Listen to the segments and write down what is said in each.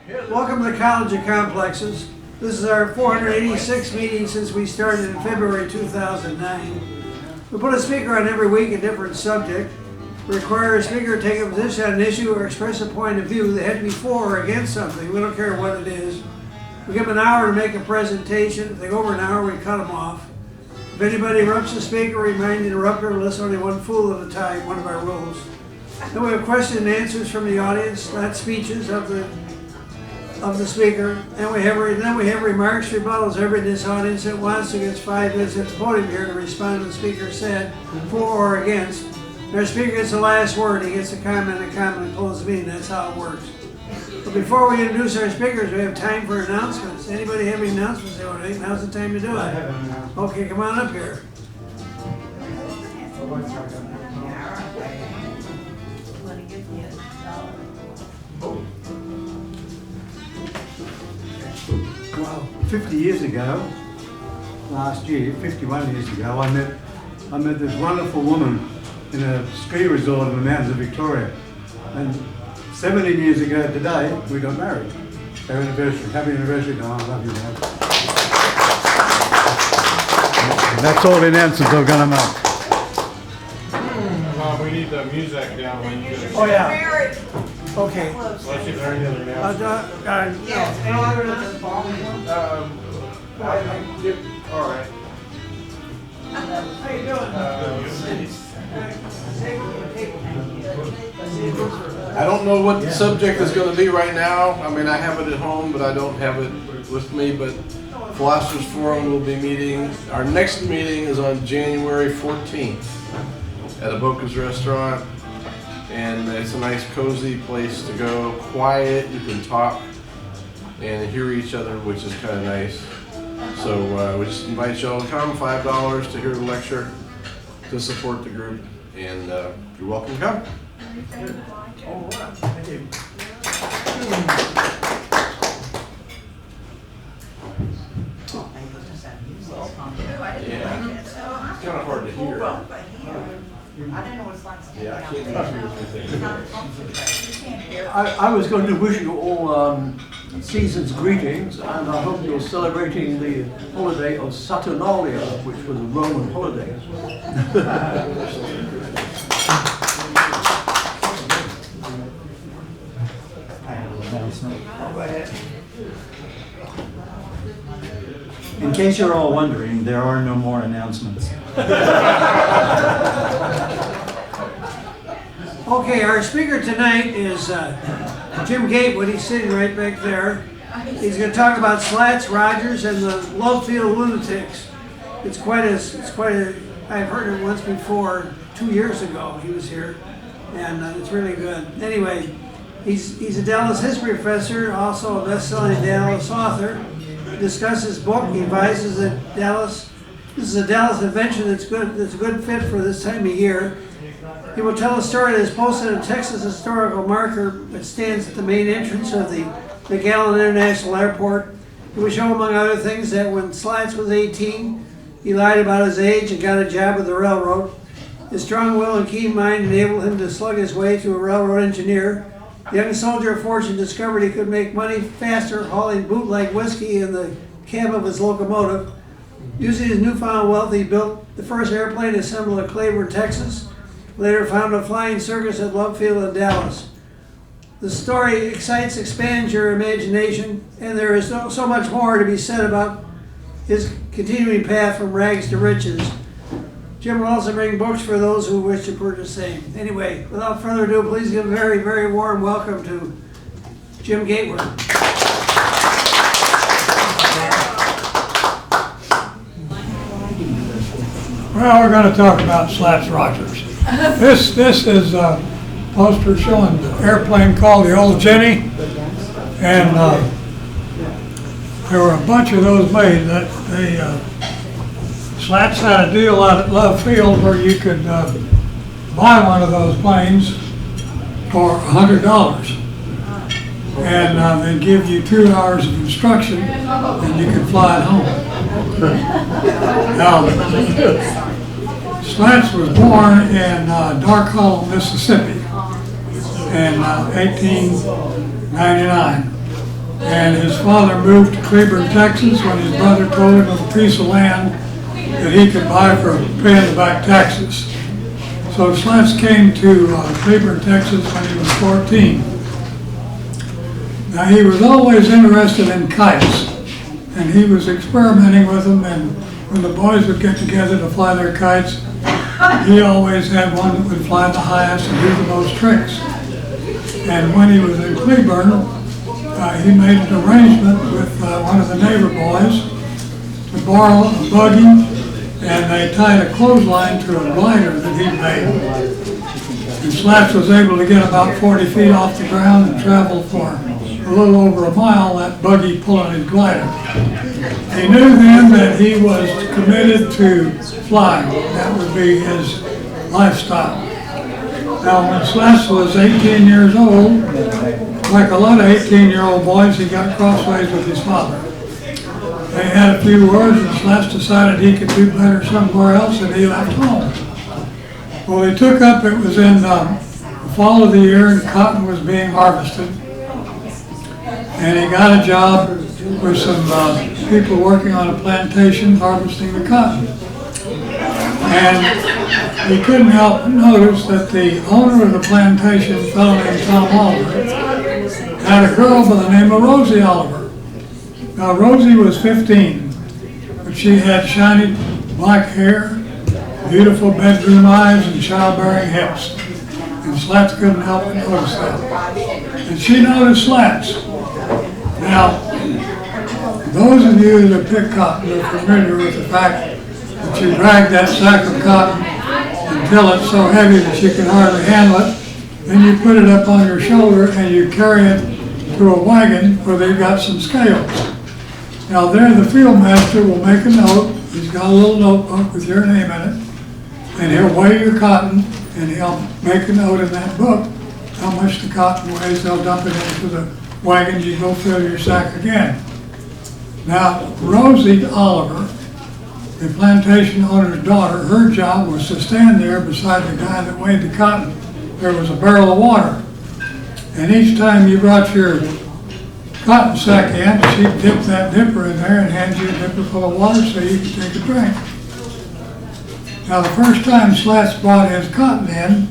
Welcome to the College of Complexes. This is our 486th meeting since we started in February 2009. We put a speaker on every week, a different subject. We require a speaker to take a position on an issue or express a point of view. They have to be for or against something. We don't care what it is. We give them an hour to make a presentation. If they go over an hour, we cut them off. If anybody interrupts the speaker, we remind the interrupter, listen only one fool at a time, one of our rules. Then we have questions and answers from the audience, not speeches of the speaker. And then we have remarks, rebuttals. Everybody in this audience that wants to gets 5 minutes at the podium here to respond to the speaker said, for or against. And our speaker gets the last word. He gets a comment and close the meeting. That's how it works. But before we introduce our speakers, we have time for announcements. Anybody have any announcements they want to make? Now's the time to do it. Okay, come on up here. Well, 50 years ago, last year, 51 years ago, I met this wonderful woman in a ski resort in the mountains of Victoria. And 17 years ago today, we got married. Our anniversary. Happy anniversary, Don. I love you, man. And that's all the announcements I'm going to make. We need the music down when you Oh, yeah. Okay. Let's see if there are any other announcements. All right. How you doing? I don't know what the subject is going to be right now. I mean, I have it at home, but I don't have it with me. But Philosophers Forum will be meeting. Our next meeting is on January 14th at Aboka's Restaurant. And it's a nice, cozy place to go. Quiet, you can talk and hear each other, which is kind of nice. So we just invite y'all to come, $5 to hear the lecture, to support the group, and you're welcome to come. Yeah, it's kind of hard to hear. I don't know what it's like. Yeah, I can't I was going to wish you all season's greetings, and I hope you're celebrating the holiday of Saturnalia, which was a Roman holiday. In case you're all wondering, there are no more announcements. Okay, our speaker tonight is Jim Gatewood. He's sitting right back there. He's going to talk about Slats Rogers and the Love Field Lunatics. It's quite a. I've heard it once before. 2 years ago he was here, and it's really good. Anyway, he's a Dallas history professor, also a best-selling Dallas author. He discusses book. He advises that Dallas. This is a Dallas invention that's good. That's a good fit for this time of year. He will tell a story that is posted in Texas historical marker that stands at the main entrance of the McAllen International Airport. He will show, among other things, that when Slats was 18, he lied about his age and got a job with the railroad. His strong will and keen mind enabled him to slug his way to a railroad engineer. The young soldier of fortune discovered he could make money faster hauling bootleg whiskey in the cab of his locomotive. Using his newfound wealth, he built the first airplane assembled at Cleburne, Texas. Later founded a flying circus at Love Field in Dallas. The story excites, expands your imagination, and there is so much more to be said about his continuing path from rags to riches. Jim will also bring books for those who wish to purchase same. Anyway, without further ado, please give a very, very warm welcome to Jim Gatewood. Well, we're going to talk about Slats Rogers. This is a poster showing the airplane called the Old Jenny, and there were a bunch of those made. Slats had a deal out at Love Field where you could buy one of those planes for $100, and they'd give you 2 hours of instruction, and you could fly it home. Now, Slats was born in Dark Hollow, Mississippi in 1899. And his father moved to Cleburne, Texas when his brother told him of a piece of land that he could buy for paying the back taxes. So Slats came to Cleburne, Texas when he was 14. Now he was always interested in kites, and he was experimenting with them, and when the boys would get together to fly their kites, he always had one that would fly the highest and do the most tricks. And when he was in Cleburne, he made an arrangement with one of the neighbor boys to borrow a buggy, and they tied a clothesline to a glider that he made. And Slats was able to get about 40 feet off the ground and travel for a little over a mile, that buggy pulling his glider. He knew then that he was committed to flying. That would be his lifestyle. Now, when Slats was 18 years old, like a lot of 18-year-old boys, he got crossways with his father. They had a few words, and Slats decided he could do better somewhere else, and he left home. Well, he took up, it was in the fall of the year, and cotton was being harvested. And he got a job with some people working on a plantation harvesting the cotton. And he couldn't help but notice that the owner of the plantation, a fellow named Tom Oliver, had a girl by the name of Rosie Oliver. Now Rosie was 15, but she had shiny black hair, beautiful bedroom eyes, and childbearing hips. And Slats couldn't help but notice that. And she noticed Slats. Now, those of you that pick cotton are familiar with the fact that you drag that sack of cotton until it's so heavy that you can hardly handle it. Then you put it up on your shoulder and you carry it to a wagon where they've got some scales. Now there the field master will make a note. He's got a little notebook with your name in it. And he'll weigh your cotton and he'll make a note in that book how much the cotton weighs. They'll dump it into the wagon. You go fill your sack again. Now Rosie Oliver, the plantation owner's daughter, her job was to stand there beside the guy that weighed the cotton. There was a barrel of water. And each time you brought your cotton sack in, she'd dip that dipper in there and hand you a dipper full of water so you could take a drink. Now the first time Slats brought his cotton in,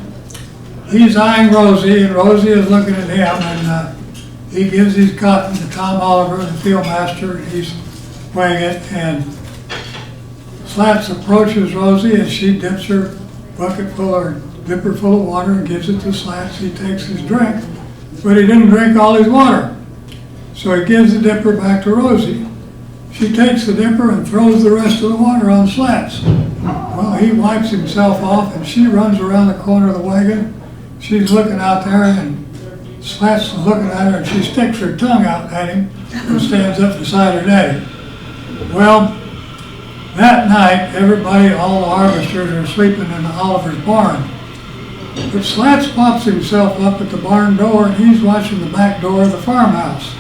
he's eyeing Rosie, and Rosie is looking at him, and he gives his cotton to Tom Oliver, the field master, and he's weighing it, and Slats approaches Rosie, and she dips her bucket full or dipper full of water and gives it to Slats. He takes his drink, but he didn't drink all his water. So he gives the dipper back to Rosie. She takes the dipper and throws the rest of the water on Slats. Well, he wipes himself off, and she runs around the corner of the wagon. She's looking out there, and Slats is looking at her, and she sticks her tongue out at him and stands up beside her daddy. Well, that night, everybody, all the harvesters are sleeping in the Oliver's barn. But Slats pops himself up at the barn door, and he's watching the back door of the farmhouse.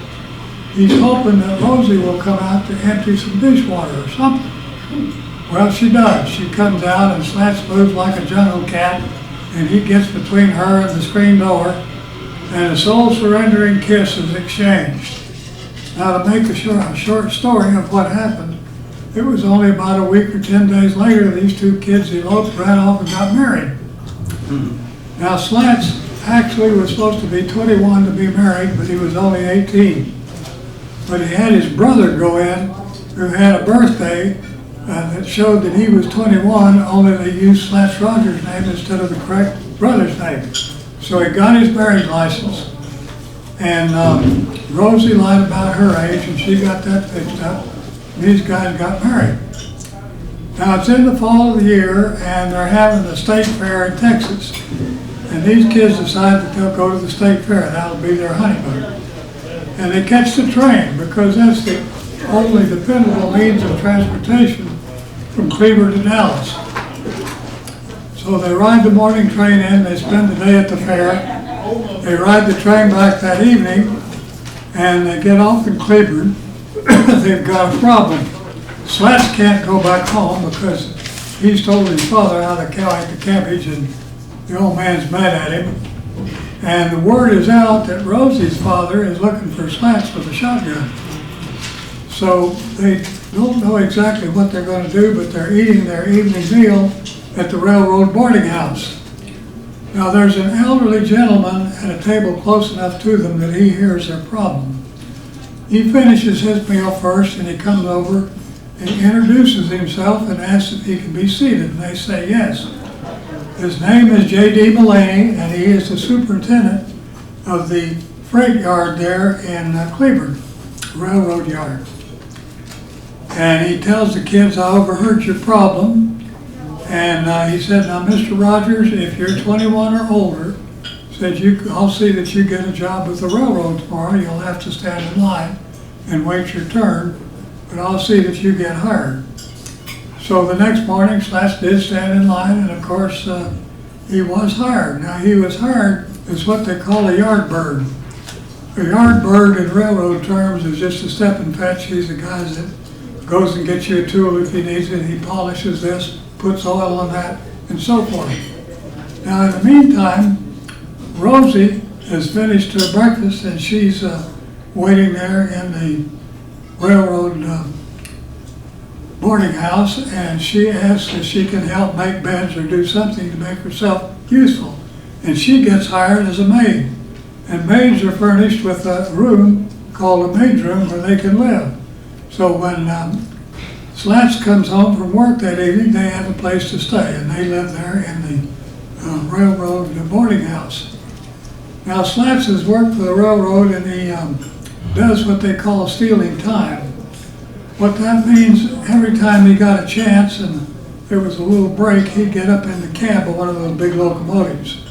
He's hoping that Rosie will come out to empty some dishwater or something. Well, she does. She comes out, and Slats moves like a jungle cat, and he gets between her and the screen door, and a soul-surrendering kiss is exchanged. Now, to make a short story of what happened, it was only about a week or 10 days later these two kids eloped, ran off, and got married. Now, Slats actually was supposed to be 21 to be married, but he was only 18. But he had his brother go in, who had a birthday that showed that he was 21, only they used Slats Rogers' name instead of the correct brother's name. So he got his marriage license, and Rosie lied about her age, and she got that fixed up. These guys got married. Now it's in the fall of the year, and they're having the state fair in Texas. And these kids decide that they'll go to the state fair. That'll be their honeymoon. And they catch the train, because that's the only dependable means of transportation from Cleburne to Dallas. So they ride the morning train in, they spend the day at the fair. They ride the train back that evening, and they get off in Cleburne. They've got a problem. Slats can't go back home because he's told his father how to carry the cabbage, and the old man's mad at him. And the word is out that Rosie's father is looking for Slats with a shotgun. So they don't know exactly what they're going to do, but they're eating their evening meal at the railroad boarding house. Now there's an elderly gentleman at a table close enough to them that he hears their problem. He finishes his meal first and he comes over and introduces himself and asks if he can be seated, and they say yes. His name is J.D. Mullaney, and he is the superintendent of the freight yard there in Cleburne, railroad yard. And he tells the kids, I overheard your problem. And he said, now, Mr. Rogers, if you're 21 or older, said I'll see that you get a job with the railroad tomorrow. You'll have to stand in line and wait your turn, but I'll see that you get hired. So the next morning, Slats did stand in line, and of course, he was hired. Now, he was hired as what they call a yard bird. A yard bird in railroad terms is just a step and fetch. He's the guy that goes and gets you a tool if he needs it. He polishes this, puts oil on that, and so forth. Now, in the meantime, Rosie has finished her breakfast, and she's waiting there in the railroad boarding house, and she asks if she can help make beds or do something to make herself useful. And she gets hired as a maid. And maids are furnished with a room called a maid's room where they can live. So when Slats comes home from work that evening, they have a place to stay, and they live there in the railroad boarding house. Now, Slats has worked for the railroad, and he does what they call stealing time. What that means, every time he got a chance and there was a little break, he'd get up in the cab of one of those big locomotives.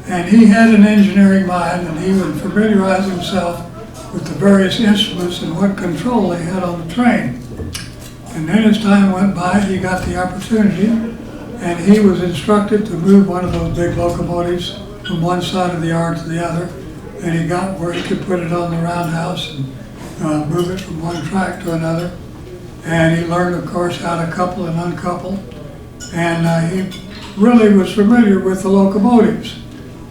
And he had an engineering mind, and he would familiarize himself with the various instruments and what control they had on the train. And then as time went by, he got the opportunity, and he was instructed to move one of those big locomotives from one side of the yard to the other, and he got where he could put it on the roundhouse and move it from one track to another. And he learned, of course, how to couple and uncouple. And he really was familiar with the locomotives.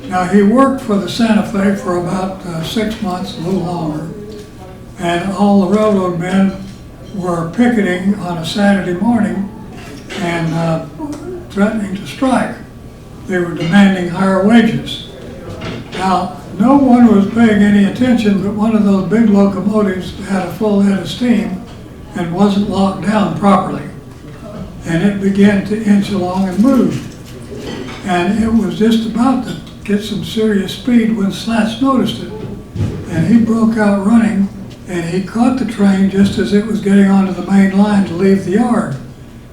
Now, he worked for the Santa Fe for about 6 months, a little longer. And all the railroad men were picketing on a Saturday morning and threatening to strike. They were demanding higher wages. Now, no one was paying any attention, but one of those big locomotives had a full head of steam and wasn't locked down properly. And it began to inch along and move. And it was just about to get some serious speed when Slats noticed it. And he broke out running, and he caught the train just as it was getting onto the main line to leave the yard.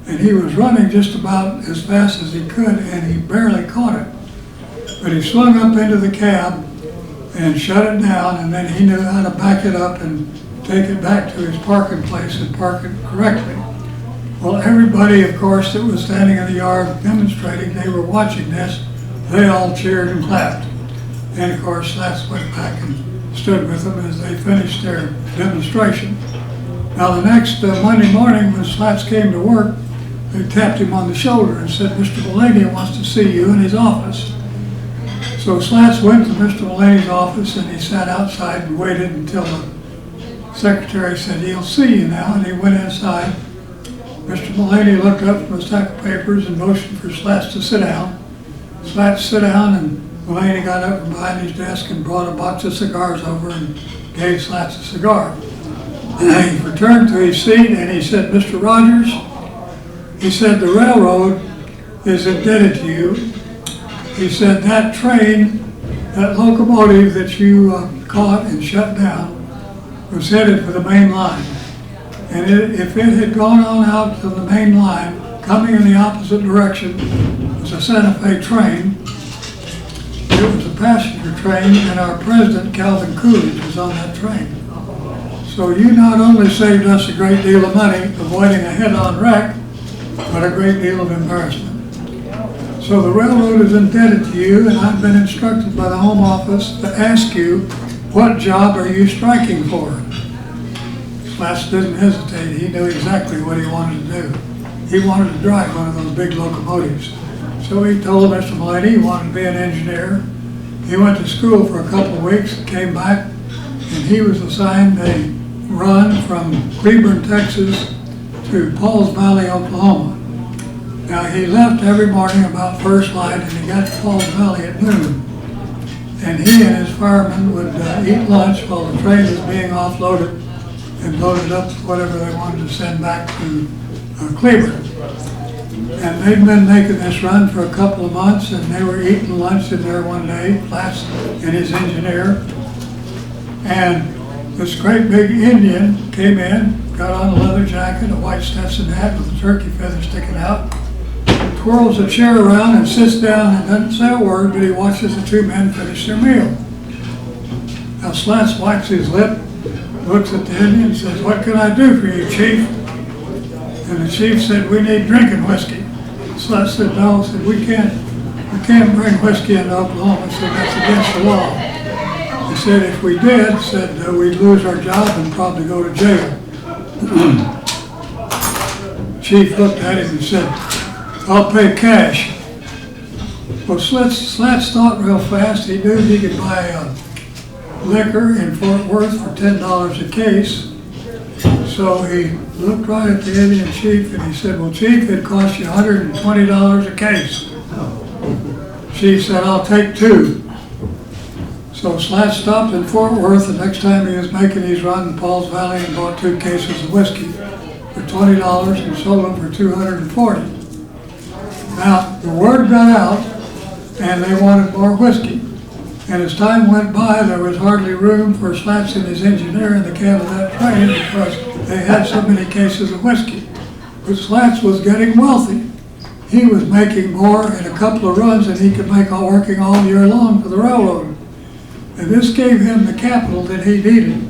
And he was running just about as fast as he could, and he barely caught it. But he swung up into the cab and shut it down, and then he knew how to back it up and take it back to his parking place and park it correctly. Well, everybody, of course, that was standing in the yard demonstrating, they were watching this, they all cheered and clapped. And of course, Slats went back and stood with them as they finished their demonstration. Now, the next Monday morning when Slats came to work, they tapped him on the shoulder and said, Mr. Mullaney wants to see you in his office. So Slats went to Mr. Mullaney's office, and he sat outside and waited until the secretary said, he'll see you now, and he went inside. Mr. Mullaney looked up from a stack of papers and motioned for Slats to sit down. Slats sat down, and Mullaney got up from behind his desk and brought a box of cigars over and gave Slats a cigar. And he returned to his seat, and he said, Mr. Rogers, he said, the railroad is indebted to you. He said, that train, that locomotive that you caught and shut down was headed for the main line. And if it had gone on out to the main line, coming in the opposite direction, it was a Santa Fe train. It was a passenger train, and our president, Calvin Coolidge, was on that train. So you not only saved us a great deal of money avoiding a head-on wreck, but a great deal of embarrassment. So the railroad is indebted to you, and I've been instructed by the Home Office to ask you, what job are you striking for? Slats didn't hesitate. He knew exactly what he wanted to do. He wanted to drive one of those big locomotives. So he told Mr. Mullaney he wanted to be an engineer, He went to school for a couple of weeks, came back, and he was assigned a run from Cleburne, Texas to Pauls Valley, Oklahoma. Now, he left every morning about first light, and he got to Pauls Valley at noon. And he and his firemen would eat lunch while the train was being offloaded and loaded up whatever they wanted to send back to Cleburne. And they'd been making this run for a couple of months, and they were eating lunch in there one day, Slats and his engineer. And this great big Indian came in, got on a leather jacket, a white Stetson hat with a turkey feather sticking out, twirls a chair around and sits down and doesn't say a word, but he watches the two men finish their meal. Now Slats wipes his lip, looks at the Indian and says, "What can I do for you, Chief?" And the chief said, "We need drinking whiskey." Slats said, "No," said, we can't bring whiskey into Oklahoma," said, "That's against the law." He said, "If we did," said, "we'd lose our job and probably go to jail." Chief looked at him and said, "I'll pay cash." Well, Slats thought real fast. He knew he could buy liquor in Fort Worth for $10 a case. So he looked right at the Indian chief and he said, "Well, Chief, it costs you $120 a case." Chief said, "I'll take two." So Slats stopped in Fort Worth the next time he was making his run in Pauls Valley and bought 2 cases of whiskey for $20 and sold them for $240. Now, the word got out and they wanted more whiskey. And as time went by, there was hardly room for Slats and his engineer in the cab of that train because they had so many cases of whiskey. But Slats was getting wealthy. He was making more in a couple of runs than he could make working all year long for the railroad. And this gave him the capital that he needed.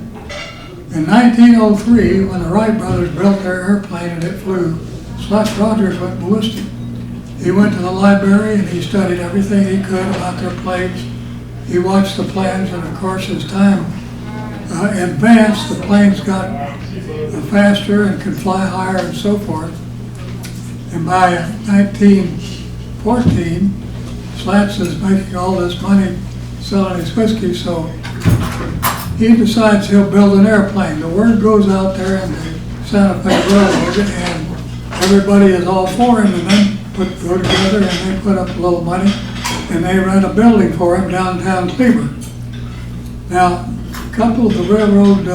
In 1903, when the Wright brothers built their airplane and it flew, Slats Rogers went ballistic. He went to the library and he studied everything he could about their planes. He watched the plans, and of course, as time advanced, the planes got faster and could fly higher and so forth. And by 1914, Slats is making all this money selling his whiskey, so he decides he'll build an airplane. The word goes out there in the Santa Fe Railroad, and everybody is all for him, and then go together and they put up a little money and they rent a building for him downtown Cleburne. Now, a couple of the railroad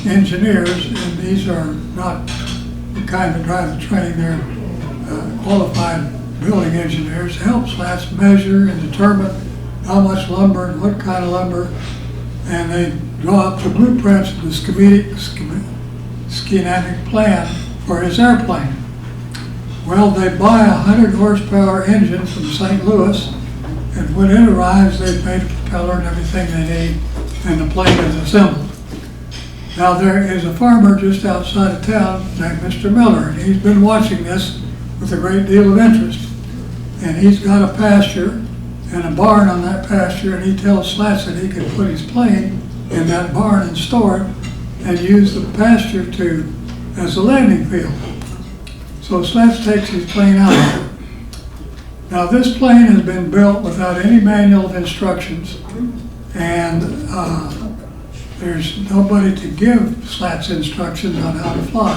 engineers, and these are not the kind that drive the train, they're qualified building engineers, help Slats measure and determine how much lumber and what kind of lumber, and they draw up the blueprints of the schematic plan for his airplane. Well, they buy a 100 horsepower engine from St. Louis, and when it arrives, they've made a propeller and everything they need, and the plane is assembled. Now, there is a farmer just outside of town named Mr. Miller, and he's been watching this with a great deal of interest. And he's got a pasture and a barn on that pasture, and he tells Slats that he could put his plane in that barn and store it and use the pasture as a landing field. So Slats takes his plane out of it. Now, this plane has been built without any manual of instructions, and there's nobody to give Slats instructions on how to fly.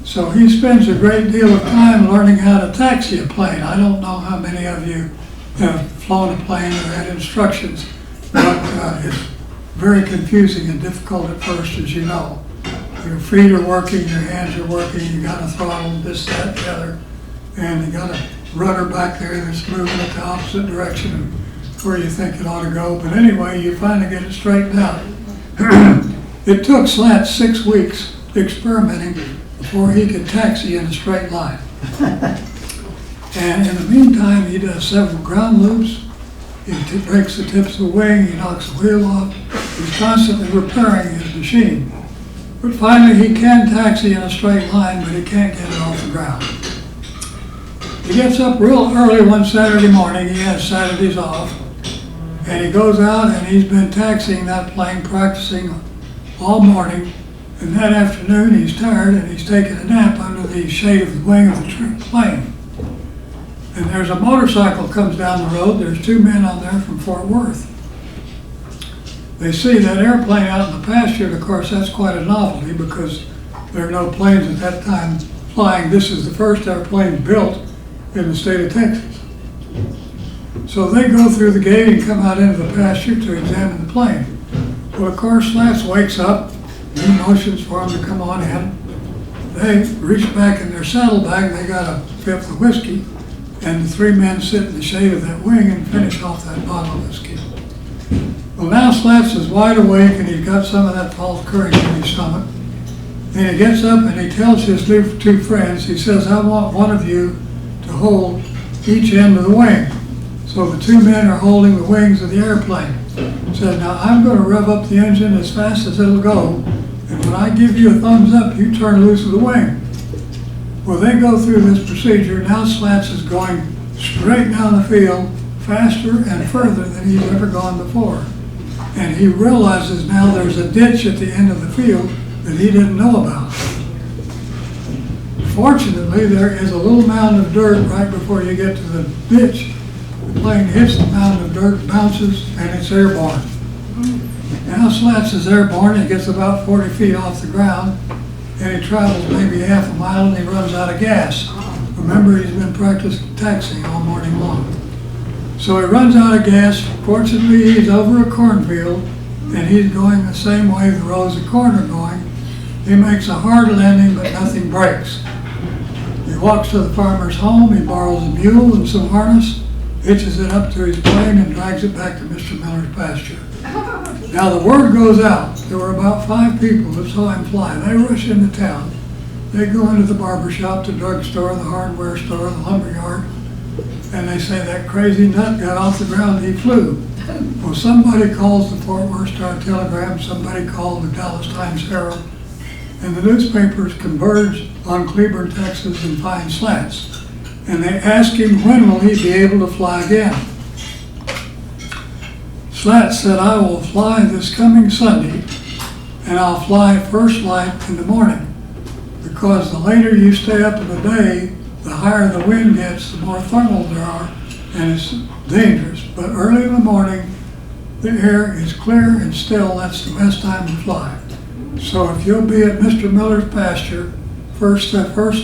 So he spends a great deal of time learning how to taxi a plane. I don't know how many of you have flown a plane or had instructions, but it's very confusing and difficult at first, as you know. Your feet are working, your hands are working, you got a throttle, this, that, the other, and you got a rudder back there that's moving at the opposite direction of where you think it ought to go. But anyway, you finally get it straightened out. It took Slats 6 weeks experimenting before he could taxi in a straight line. And in the meantime, he does several ground loops. He breaks the tips of the wing, he knocks the wheel off. He's constantly repairing his machine. But finally, he can taxi in a straight line, but he can't get it off the ground. He gets up real early one Saturday morning, he has Saturdays off, and he goes out and he's been taxiing that plane, practicing all morning, and that afternoon he's tired and he's taking a nap under the shade of the wing of the plane. And there's a motorcycle comes down the road. There's two men on there from Fort Worth. They see that airplane out in the pasture, and of course that's quite a novelty because there are no planes at that time flying. This is the first airplane built in the state of Texas. So they go through the gate and come out into the pasture to examine the plane. Well, of course, Slats wakes up, he motions for them to come on in. They reach back in their saddlebag, they got a fifth of whiskey, and the three men sit in the shade of that wing and finish off that bottle of whiskey. Well, now Slats is wide awake and he's got some of that false courage in his stomach. And he gets up and he tells his two friends, he says, I want one of you to hold each end of the wing. So the two men are holding the wings of the airplane. He said, now I'm going to rev up the engine as fast as it'll go, and when I give you a thumbs up, you turn loose of the wing. Well, they go through this procedure. Now Slats is going straight down the field, faster and further than he's ever gone before. And he realizes now there's a ditch at the end of the field that he didn't know about. Fortunately, there is a little mound of dirt right before you get to the ditch. The plane hits the mound of dirt, bounces, and it's airborne. Now Slats is airborne. He gets about 40 feet off the ground, and he travels maybe half a mile, and he runs out of gas. Remember, he's been practicing taxiing all morning long. So he runs out of gas. Fortunately, he's over a cornfield, and he's going the same way the rows of corn are going. He makes a hard landing, but nothing breaks. He walks to the farmer's home. He borrows a mule and some harness, hitches it up to his plane, and drags it back to Mr. Miller's pasture. Now the word goes out. There were about 5 people that saw him fly. They rush into town. They go into the barber shop, the drugstore, the hardware store, the lumber yard, and they say that crazy nut got off the ground, he flew. Well, somebody calls the Fort Worth Star-Telegram, somebody called the Dallas Times-Herald, and the newspapers converge on Cleburne, Texas, and find Slats. And they ask him, when will he be able to fly again? Slats said, I will fly this coming Sunday, and I'll fly first light in the morning. Because the later you stay up in the day, the higher the wind gets, the more thermal there are, and it's dangerous. But early in the morning, the air is clear and still. That's the best time to fly. So if you'll be at Mr. Miller's pasture, first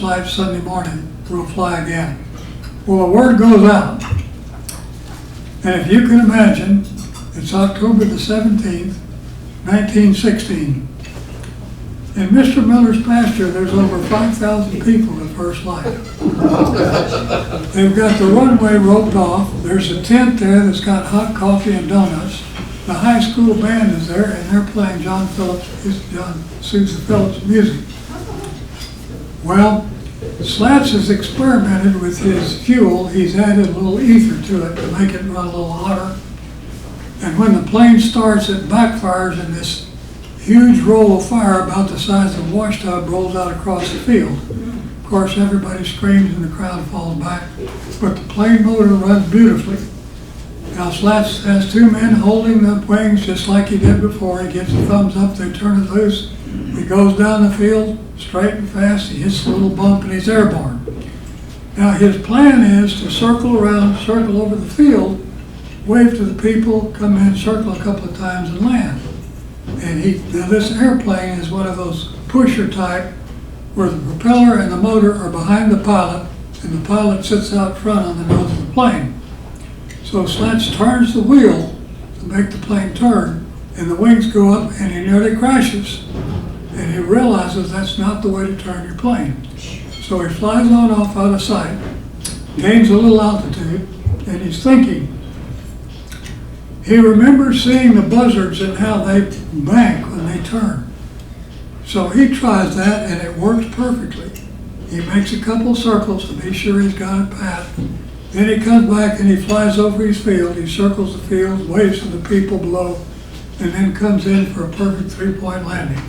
light Sunday morning, we'll fly again. Well, the word goes out. And if you can imagine, it's October the 17th, 1916. In Mr. Miller's pasture, there's over 5,000 people at first light. They've got the runway roped off. There's a tent there that's got hot coffee and donuts. The high school band is there, and they're playing John Sousa Phillips music. Well, Slats has experimented with his fuel. He's added a little ether to it to make it run a little hotter. And when the plane starts, it backfires, and this huge roll of fire about the size of a washtub rolls out across the field. Of course, everybody screams and the crowd falls back, but the plane motor runs beautifully. Now Slats has 2 men holding the wings just like he did before. He gets a thumbs up, they turn it loose. He goes down the field straight and fast. He hits a little bump and he's airborne. Now his plan is to circle around, circle over the field, wave to the people, come in, circle a couple of times and land. And now this airplane is one of those pusher type where the propeller and the motor are behind the pilot and the pilot sits out front on the nose of the plane. So Slats turns the wheel to make the plane turn, and the wings go up and he nearly crashes. And he realizes that's not the way to turn your plane. So he flies on off out of sight, gains a little altitude, and he's thinking. He remembers seeing the buzzards and how they bank when they turn. So he tries that and it works perfectly. He makes a couple circles to be sure he's got it pat. Then he comes back and he flies over his field. He circles the field, waves to the people below, and then comes in for a perfect 3-point landing.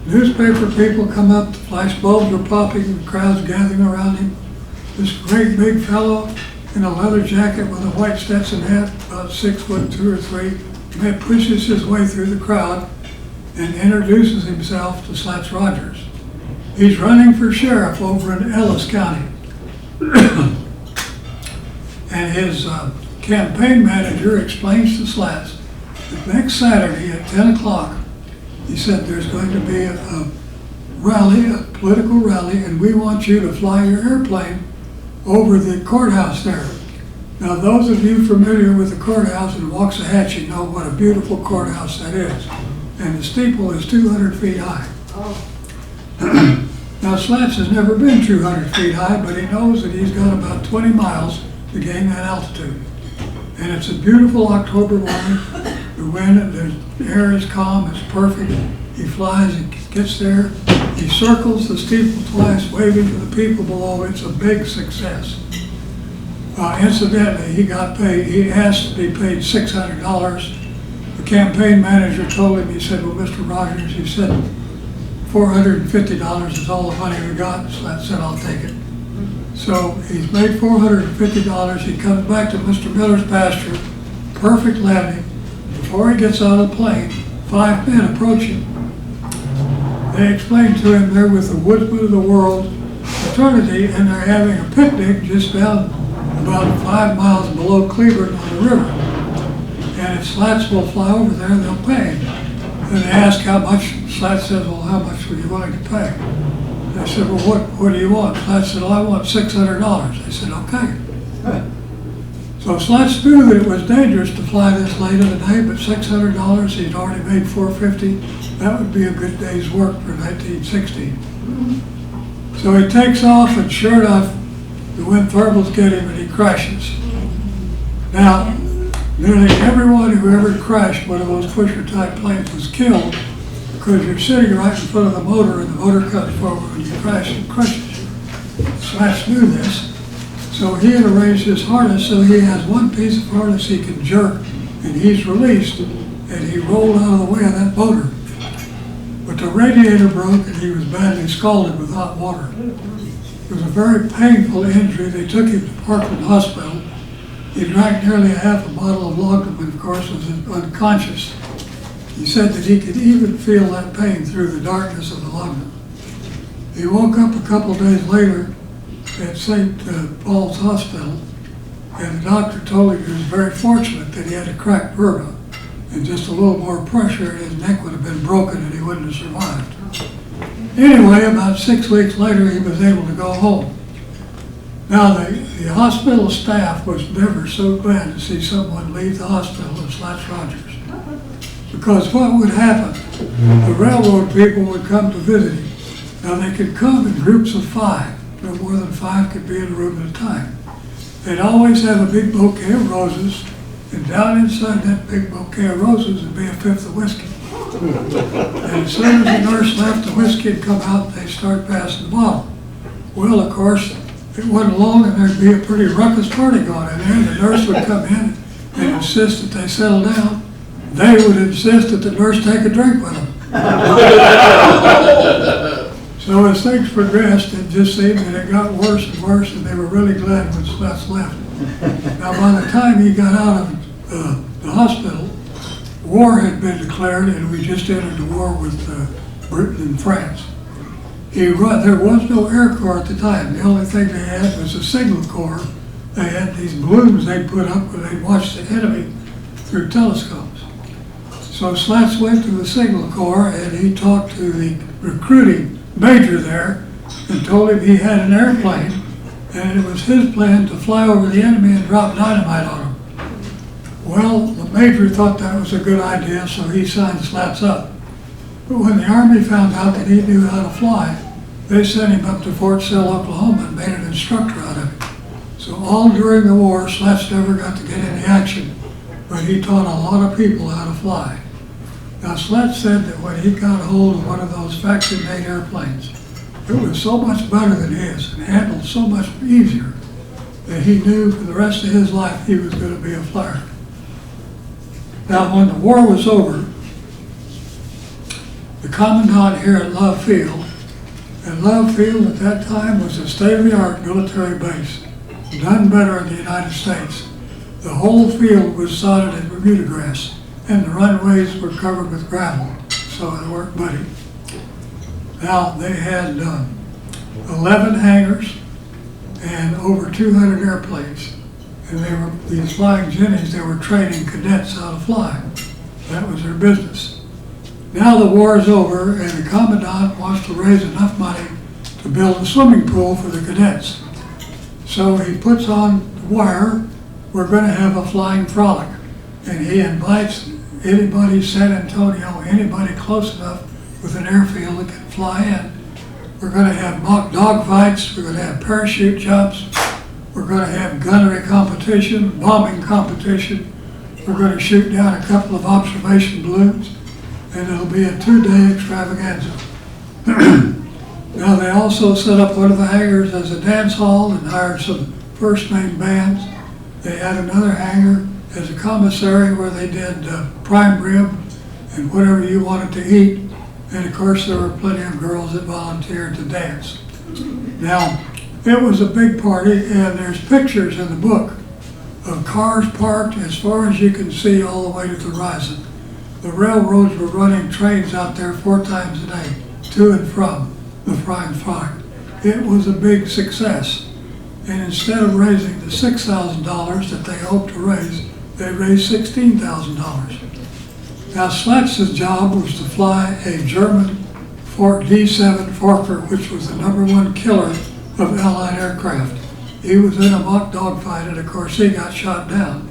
Newspaper people come up, the flash bulbs are popping, the crowd's gathering around him. This great big fellow in a leather jacket with a white Stetson hat, about 6'2" or 3", pushes his way through the crowd and introduces himself to Slats Rogers. He's running for sheriff over in Ellis County. And his campaign manager explains to Slats that next Saturday at 10 o'clock, he said there's going to be a rally, a political rally, and we want you to fly your airplane over the courthouse there. Now, those of you familiar with the courthouse in Waxahachie know what a beautiful courthouse that is. And the steeple is 200 feet high. Now, Slats has never been 200 feet high, but he knows that he's got about 20 miles to gain that altitude. And it's a beautiful October morning. The wind and the air is calm, it's perfect. He flies, he gets there, he circles the steeple twice, waving to the people below. It's a big success. Incidentally, he got paid, he asked to be paid $600. The campaign manager told him, he said, well, Mr. Rogers, he said, $450 is all the money we got. So I said, I'll take it. So he's made $450. He comes back to Mr. Miller's pasture, perfect landing. Before he gets out of the plane, 5 men approach him. They explain to him they're with the Woodsman of the World fraternity, and they're having a picnic just down about 5 miles below Cleburne on the river. And if Slats will fly over there, they'll pay him. And they ask how much. Slats says, well, how much were you willing to pay? They said, well, what do you want? Slats said, well, I want $600. They said, okay. So Slats knew that it was dangerous to fly this late in the day, but $600, he'd already made $450. That would be a good day's work for 1916. So he takes off, and sure enough, the wind thermals get him and he crashes. Now, nearly everyone who ever crashed one of those pusher-type planes was killed because you're sitting right in front of the motor and the motor comes forward when you crash and crushes you. Slats knew this, so he had arranged his harness so he has one piece of harness he can jerk and he's released, and he rolled out of the way of that motor. But the radiator broke and he was badly scalded with hot water. It was a very painful injury. They took him to Parkland Hospital. He drank nearly a half a bottle of laudanum and, of course, was unconscious. He said that he could even feel that pain through the darkness of the laudanum. He woke up a couple of days later at St. Paul's Hospital, and the doctor told him he was very fortunate that he had a cracked vertebra, and just a little more pressure and his neck would have been broken and he wouldn't have survived. Anyway, about 6 weeks later, he was able to go home. Now, the hospital staff was never so glad to see someone leave the hospital as Slats Rogers. Because what would happen? The railroad people would come to visit him. Now, they could come in groups of 5. No more than 5 could be in a room at a time. They'd always have a big bouquet of roses, and down inside that big bouquet of roses would be a fifth of whiskey. And as soon as the nurse left, the whiskey had come out, they'd start passing the bottle. Well, of course, it wasn't long and there'd be a pretty ruckus party going in there. The nurse would come in and insist that they settle down. They would insist that the nurse take a drink with them. So as things progressed, it just seemed that it got worse and worse, and they were really glad when Slats left. Now, by the time he got out of the hospital, war had been declared, and we just entered the war with Britain and France. There was no Air Corps at the time. The only thing they had was a Signal Corps. They had these balloons they'd put up where they'd watch the enemy through telescopes. So Slats went to the Signal Corps and he talked to the recruiting major there and told him he had an airplane and it was his plan to fly over the enemy and drop dynamite on him. Well, the major thought that was a good idea, so he signed Slats up. But when the Army found out that he knew how to fly, they sent him up to Fort Sill, Oklahoma and made an instructor out of him. So all during the war, Slats never got to get any action, but he taught a lot of people how to fly. Now, Slats said that when he got hold of one of those factory-made airplanes, it was so much better than his and handled so much easier that he knew for the rest of his life he was going to be a flyer. Now, when the war was over, the commandant here at Love Field, and Love Field at that time was a state-of-the-art military base, none better in the United States. The whole field was sodded in Bermuda grass, and the runways were covered with gravel, so they weren't muddy. Now, they had 11 hangars and over 200 airplanes, And these flying jennies, they were training cadets how to fly. That was their business. Now the war is over and the commandant wants to raise enough money to build a swimming pool for the cadets. So he puts on the wire, we're going to have a flying frolic. And he invites anybody, San Antonio, anybody close enough with an airfield that can fly in. We're going to have mock dog fights, we're going to have parachute jumps, we're going to have gunnery competition, bombing competition, we're going to shoot down a couple of observation balloons, and it'll be a 2-day extravaganza. Now they also set up one of the hangars as a dance hall and hired some first name bands. They had another hangar as a commissary where they did prime rib and whatever you wanted to eat. And of course there were plenty of girls that volunteered to dance. Now, it was a big party, and there's pictures in the book of cars parked as far as you can see all the way to the horizon. The railroads were running trains out there 4 times a day, to and from the flying frolic. It was a big success. And instead of raising the $6,000 that they hoped to raise, they raised $16,000. Now Slats' job was to fly a German D-7 Fokker, which was the #1 killer of Allied aircraft. He was in a mock dogfight, and of course he got shot down.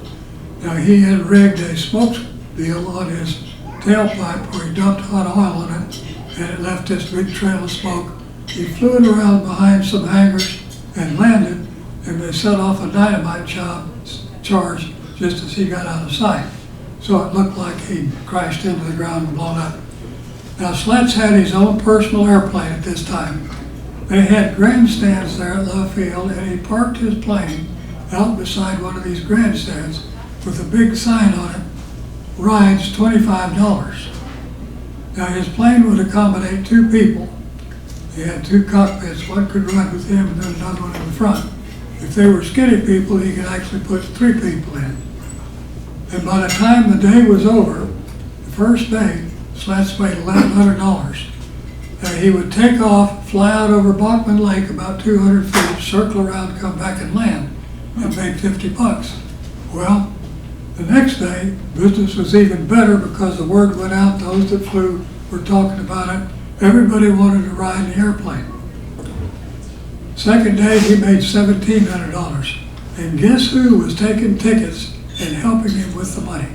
Now he had rigged a smoke deal on his tailpipe where he dumped hot oil on it, and it left this big trail of smoke. He flew it around behind some hangars and landed, and they set off a dynamite charge just as he got out of sight. So it looked like he crashed into the ground and blown up. Now Slats had his own personal airplane at this time. They had grandstands there at Love Field, and he parked his plane out beside one of these grandstands with a big sign on it, rides $25. Now his plane would accommodate 2 people. He had 2 cockpits, one could ride with him and then another one in the front. If they were skinny people, he could actually put 3 people in. And by the time the day was over, the first day, Slats paid $1,100. He would take off, fly out over Bachman Lake about 200 feet, circle around, come back and land, and made $50. Well, the next day, business was even better because the word went out, those that flew were talking about it. Everybody wanted to ride the airplane. Second day, he made $1,700. And guess who was taking tickets and helping him with the money?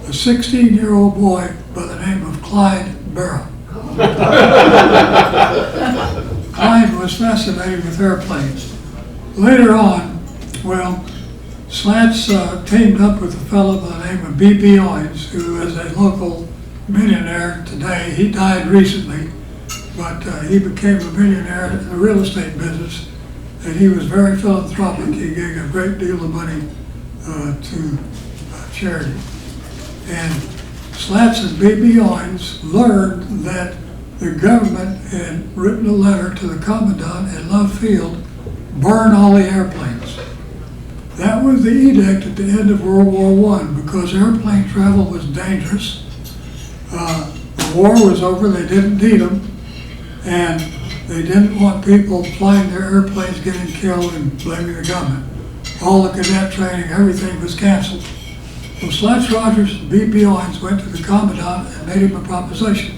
A 16-year-old boy by the name of Clyde Barrow. Clyde was fascinated with airplanes. Later on, well, Slats teamed up with a fellow by the name of B.B. Owens, who is a local millionaire today. He died recently, but he became a millionaire in the real estate business, and he was very philanthropic. He gave a great deal of money to charity. And Slats and B.B. Owens learned that the government had written a letter to the commandant at Love Field, burn all the airplanes. That was the edict at the end of World War I, because airplane travel was dangerous. The war was over, they didn't need them, and they didn't want people flying their airplanes getting killed and blaming the government. All the cadet training, everything was canceled. So Slats Rogers and B.B. Owens went to the commandant and made him a proposition.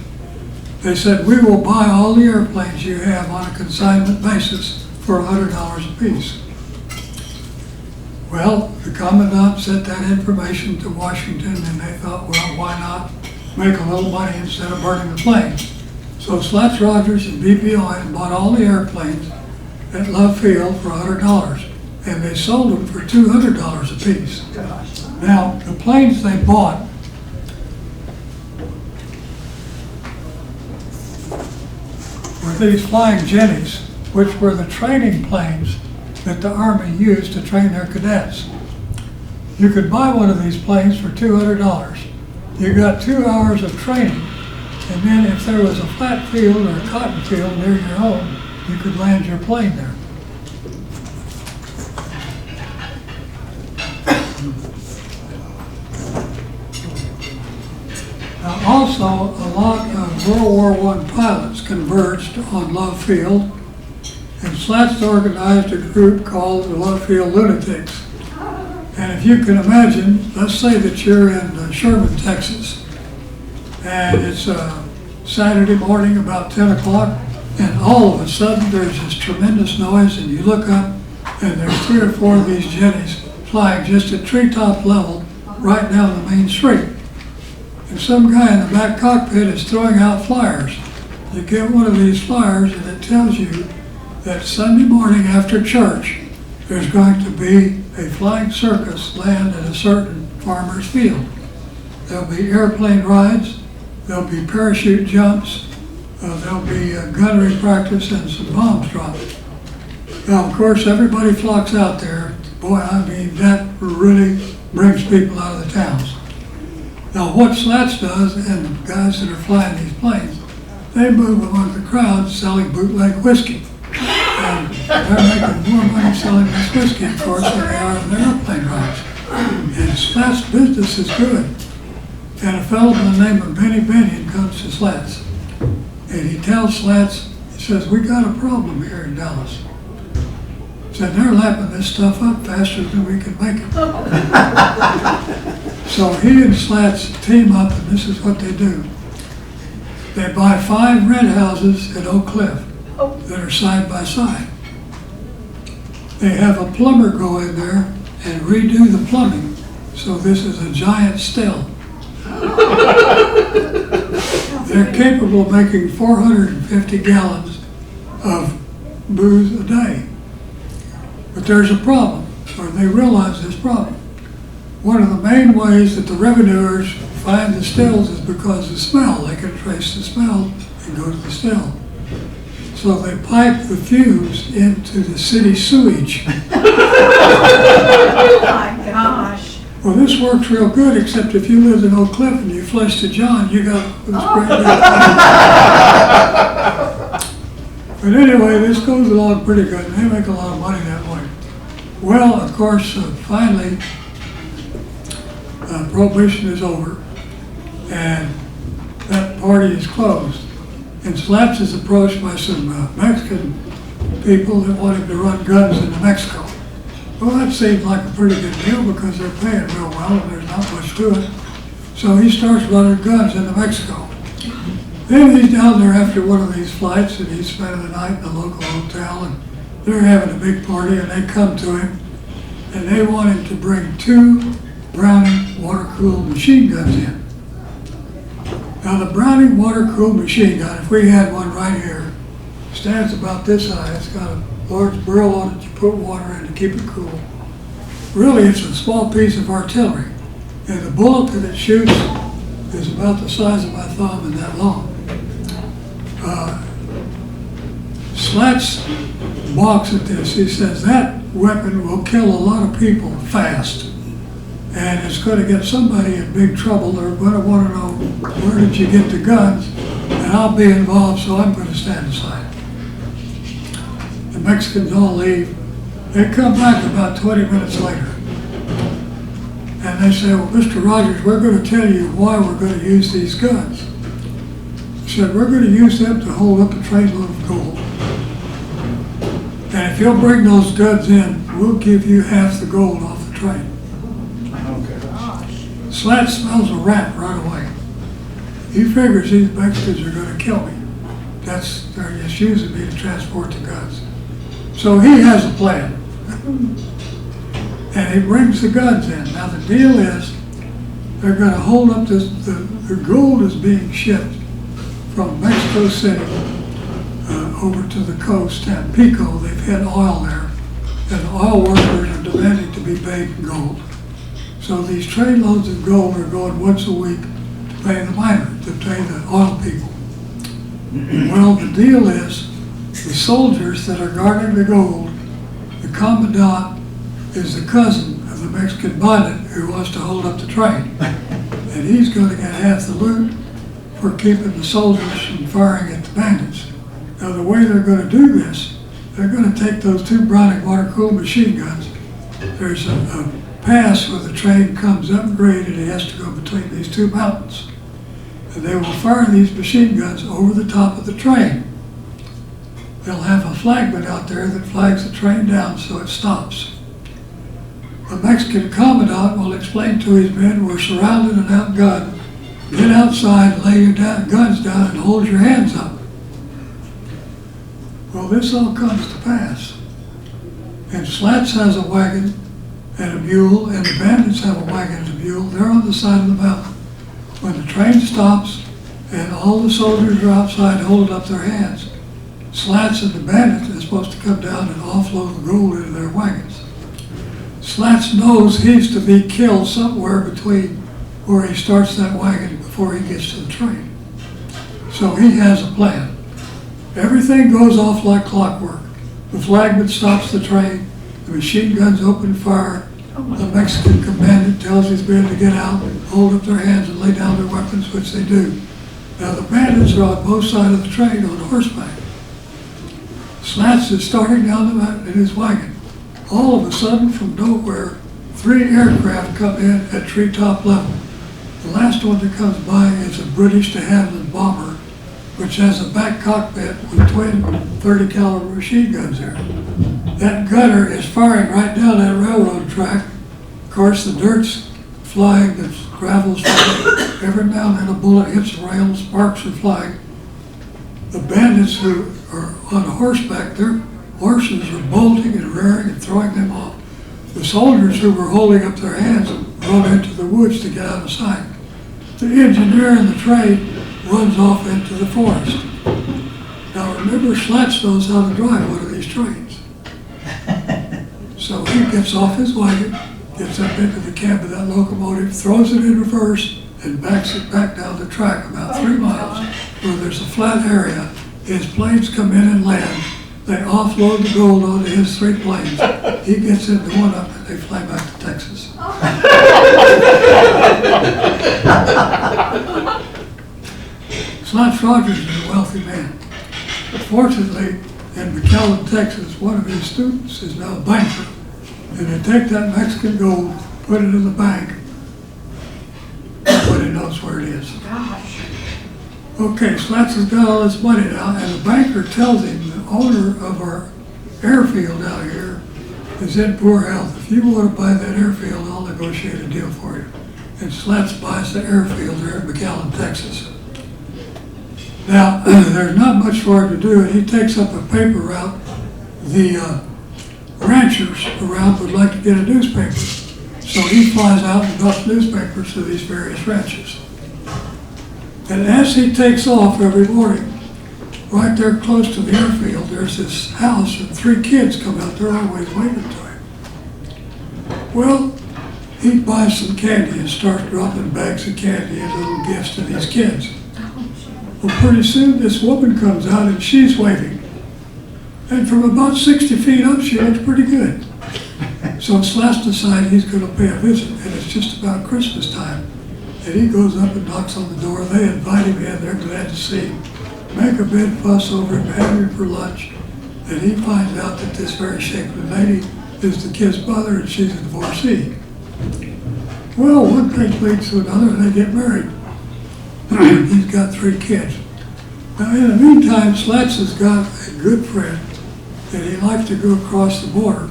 They said, we will buy all the airplanes you have on a consignment basis for $100 apiece. Well, the commandant sent that information to Washington, and they thought, well, why not make a little money instead of burning the planes? So Slats Rogers and B.B. Owens bought all the airplanes at Love Field for $100, and they sold them for $200 apiece. Now, the planes they bought were these flying jennies, which were the training planes that the Army used to train their cadets. You could buy one of these planes for $200. You got 2 hours of training, and then if there was a flat field or a cotton field near your home, you could land your plane there. Now also, a lot of World War I pilots converged on Love Field, and Slats organized a group called the Love Field Lunatics. And if you can imagine, let's say that you're in Sherman, Texas, and it's Saturday morning about 10 o'clock, and all of a sudden there's this tremendous noise, and you look up, and there's 3 or 4 of these jennies flying just at treetop level right down the main street. And some guy in the back cockpit is throwing out flyers. You get one of these flyers, and it tells you that Sunday morning after church, there's going to be a flying circus land at a certain farmer's field. There'll be airplane rides, there'll be parachute jumps, there'll be gunnery practice and some bombs dropped. Now, of course, everybody flocks out there. Boy, I mean, that really brings people out of the towns. Now, what Slats does, and guys that are flying these planes, they move among the crowd selling bootleg whiskey. And they're making more money selling this whiskey, of course, than they are in their airplane rides. And Slats' business is good. And a fellow by the name of Benny Bennion comes to Slats. And he tells Slats, he says, we got a problem here in Dallas. He said, they're lapping this stuff up faster than we can make it. So he and Slats team up, and this is what they do. They buy 5 red houses at Oak Cliff that are side by side. They have a plumber go in there and redo the plumbing, so this is a giant still. They're capable of making 450 gallons of booze a day. But there's a problem, or they realize this problem. One of the main ways that the revenuers find the stills is because of the smell. They can trace the smell and go to the still. So they pipe the fumes into the city sewage. Oh my gosh. Well, this works real good, except if you lived in Oak Cliff and you flushed to John, you got this great big. But anyway, this goes along pretty good, and they make a lot of money that way. Well, of course, finally, Prohibition is over, and that party is closed. And Slats is approached by some Mexican people that want him to run guns into Mexico. Well, that seemed like a pretty good deal because they're paying real well and there's not much to it. So he starts running guns into Mexico. Then he's down there after one of these flights, and he's spending the night in a local hotel, and they're having a big party, and they come to him, and they want him to bring 2 Browning water-cooled machine guns in. Now, the Browning water-cooled machine gun, if we had one right here, stands about this high. It's got a large barrel on it you put water in to keep it cool. Really, it's a small piece of artillery, and the bullet that it shoots is about the size of my thumb and that long. Slats balks at this. He says that weapon will kill a lot of people fast, and it's going to get somebody in big trouble. They're going to want to know, where did you get the guns? And I'll be involved, so I'm going to stand aside. The Mexicans all leave. They come back about 20 minutes later, and they say, well, Mr. Rogers, we're going to tell you why we're going to use these guns. He said, we're going to use them to hold up a trainload of gold. And if you'll bring those guns in, we'll give you half the gold off the train. Slats smells a rat right away. He figures these Mexicans are going to kill me. They're just using me to transport the guns. So he has a plan. And he brings the guns in. Now the deal is, they're going to hold up this, the gold is being shipped from Mexico City over to the coast, Tampico. They've hit oil there, and oil workers are demanding to be paid in gold. So these trainloads of gold are going once a week to pay the miner, to pay the oil people. Well, the deal is, the soldiers that are guarding the gold, the commandant is the cousin of the Mexican bandit who wants to hold up the train. And he's going to get half the loot for keeping the soldiers from firing at the bandits. Now, the way they're going to do this, they're going to take those 2 Browning water-cooled machine guns. There's a pass where the train comes up grade, and it has to go between these 2 mountains. And they will fire these machine guns over the top of the train. They'll have a flagman out there that flags the train down so it stops. The Mexican commandant will explain to his men, we're surrounded and outgunned. Get outside, lay your guns down, and hold your hands up. Well, this all comes to pass. And Slats has a wagon and a mule, and the bandits have a wagon and a mule. They're on the side of the mountain. When the train stops and all the soldiers are outside holding up their hands, Slats and the bandits are supposed to come down and offload the gold into their wagons. Slats knows he's to be killed somewhere between where he starts that wagon before he gets to the train. So he has a plan. Everything goes off like clockwork. The flagman stops the train, the machine guns open fire, the Mexican commandant tells his men to get out, hold up their hands and lay down their weapons, which they do. Now the bandits are on both sides of the train on horseback. Slats is starting down the mountain in his wagon. All of a sudden, from nowhere, 3 aircraft come in at treetop level. The last one that comes by is a British de Havilland bomber, which has a back cockpit with twin 30 caliber machine guns there. That gunner is firing right down that railroad track. Of course, the dirt's flying, the gravel's flying. Every now and then a bullet hits the rail, sparks are flying. The bandits who are on horseback, their horses are bolting and rearing and throwing them off. The soldiers who were holding up their hands run into the woods to get out of sight. The engineer in the train runs off into the forest. Now remember, Slats knows how to drive one of these trains. So he gets off his wagon, gets up into the cab of that locomotive, throws it in reverse, and backs it back down the track about 3 miles where there's a flat area. His planes come in and land. They offload the gold onto his 3 planes. He gets into one of them and they fly back to Texas. Slats Rogers is a wealthy man. Fortunately, in McAllen, Texas, one of his students is now a banker. And they take that Mexican gold, put it in the bank, nobody knows where it is. Okay, Slats has got all this money now, and the banker tells him the owner of our airfield out here is in poor health. If you want to buy that airfield, I'll negotiate a deal for you. And Slats buys the airfield there in McAllen, Texas. Now, there's not much for him to do, and he takes up a paper route. The ranchers around would like to get a newspaper. So he flies out and busts newspapers to these various ranches. And as he takes off every morning, right there close to the airfield, there's this house and 3 kids come out there always waving to him. Well, he buys some candy and starts dropping bags of candy and little gifts to these kids. Well, pretty soon this woman comes out and she's waving. And from about 60 feet up, she looks pretty good. So Slats decides he's going to pay a visit, and it's just about Christmas time. And he goes up and knocks on the door. They invite him in. They're glad to see him. Make a big fuss over him, have him for lunch. And he finds out that this very shapely lady is the kid's mother, and she's a divorcee. Well, one thing leads to another, and they get married. He's got 3 kids. Now, in the meantime, Slats has got a good friend, and he likes to go across the border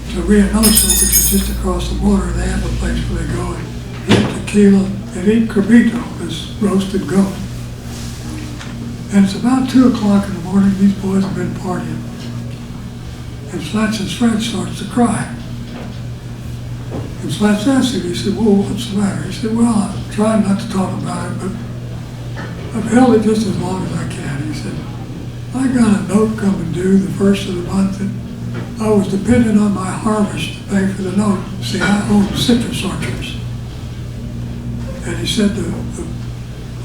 to Reynosa, which is just across the border. They have a place where they go and eat tequila and eat cabrito, this roasted goat. And it's about 2 o'clock in the morning. These boys have been partying. And Slats' friend starts to cry. And Slats asked him, he said, well, what's the matter? He said, well, I'm trying not to talk about it, but I've held it just as long as I can. He said, I got a note coming due the first of the month, and I was dependent on my harvest to pay for the note. See, I own citrus orchards. And he said, the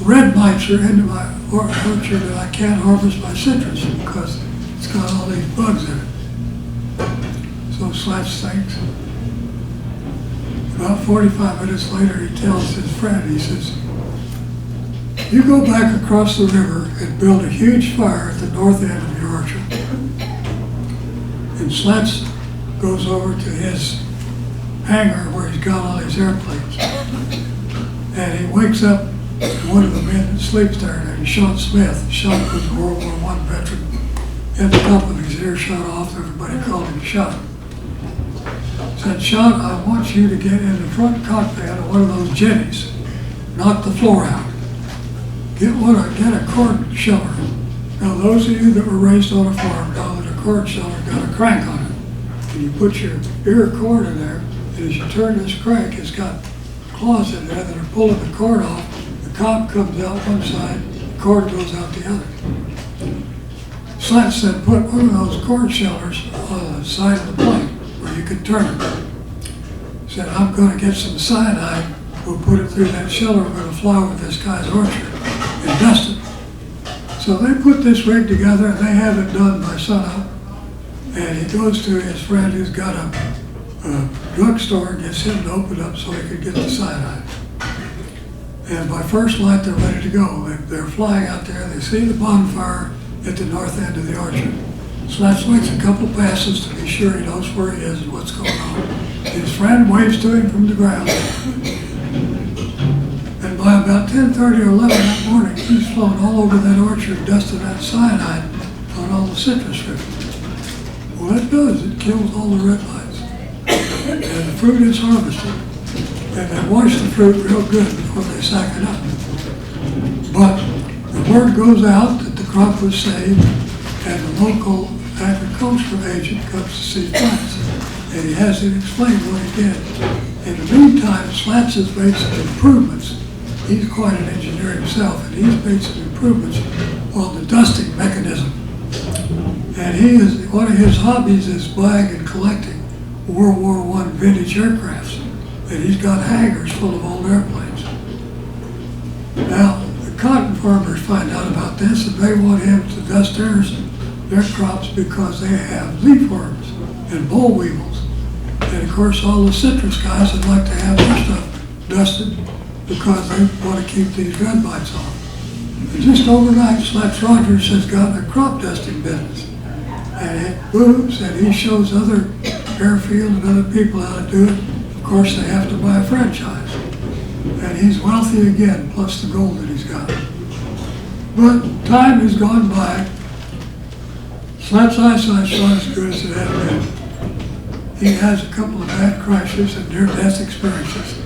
red mites are into my orchard and I can't harvest my citrus because it's got all these bugs in it. So Slats thinks. About 45 minutes later, he tells his friend, he says, you go back across the river and build a huge fire at the north end of your orchard. And Slats goes over to his hangar where he's got all his airplanes. And he wakes up one of the men that sleeps there named Sean Smith. Sean was a World War I veteran. At the top of his ear shot off, everybody called him Sean. said, Sean, I want you to get in the front cockpit of one of those jennies, knock the floor out. Get a cord sheller. Now those of you that were raised on a farm know that a cord sheller got a crank on it. And you put your ear cord in there, and as you turn this crank, it's got claws in there that are pulling the cord off. The cob comes out one side, the cord goes out the other. Slats said, put one of those cord shellers on the side of the plane where you could turn it. Said, I'm going to get some cyanide. We'll put it through that sheller. We're going to fly over this guy's orchard and dust it. So they put this rig together and they have it done by sunup. And he goes to his friend who's got a drugstore and gets him to open up so he could get the cyanide. And by first light, they're ready to go. They're flying out there. They see the bonfire at the north end of the orchard. Slats makes a couple passes to be sure he knows where he is and what's going on. His friend waves to him from the ground. And by about 10:30 or 11 that morning, he's flown all over that orchard, dusting that cyanide on all the citrus fruit. Well, it does. It kills all the red lights. And the fruit is harvested. And they wash the fruit real good before they sack it up. But the word goes out that the crop was saved, and the local agricultural agent comes to see Slats. And he has to explain what he did. In the meantime, Slats has made some improvements. He's quite an engineer himself, and he's made some improvements on the dusting mechanism. And one of his hobbies is buying and collecting World War I vintage aircrafts. And he's got hangars full of old airplanes. Now, the cotton farmers find out about this, and they want him to dust their crops because they have leaf worms and boll weevils. And of course, all the citrus guys would like to have their stuff dusted because they want to keep these red bites off. And just overnight, Slats Rogers has gotten a crop dusting business. And it booms, and he shows other airfield and other people how to do it. Of course, they have to buy a franchise. And he's wealthy again, plus the gold that he's got. But time has gone by. Slats' eyesight's not as good as it had been. He has a couple of bad crashes and near-death experiences.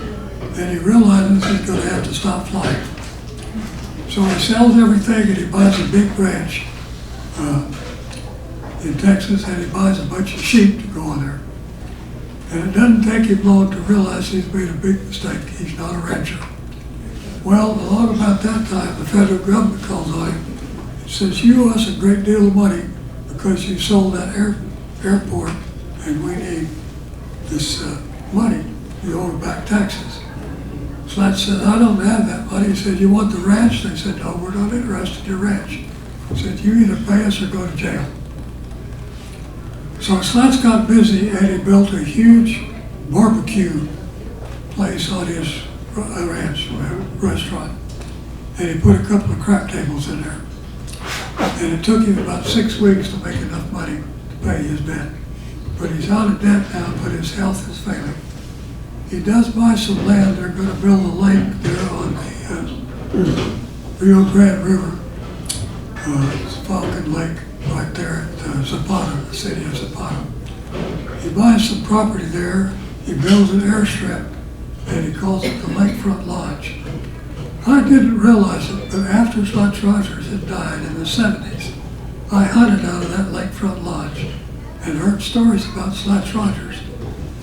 And he realizes he's going to have to stop flying. So he sells everything and he buys a big ranch in Texas, and he buys a bunch of sheep to go on there. And it doesn't take him long to realize he's made a big mistake. He's not a rancher. Well, along about that time, the federal government calls on him and says, you owe us a great deal of money because you sold that airport, and we need this money. You owe back taxes. Slats said, I don't have that money. He said, you want the ranch? They said, no, we're not interested in your ranch. He said, you either pay us or go to jail. So Slats got busy and he built a huge barbecue place on his ranch restaurant. And he put a couple of crap tables in there. And it took him about 6 weeks to make enough money to pay his debt. But he's out of debt now, but his health is failing. He does buy some land. They're going to build a lake there on the Rio Grande River. It's Falcon Lake right there at Zapata, the city of Zapata. He buys some property there. He builds an airstrip, and he calls it the Lakefront Lodge. I didn't realize it, but after Slats Rogers had died in the 70s, I hunted out of that Lakefront Lodge and heard stories about Slats Rogers.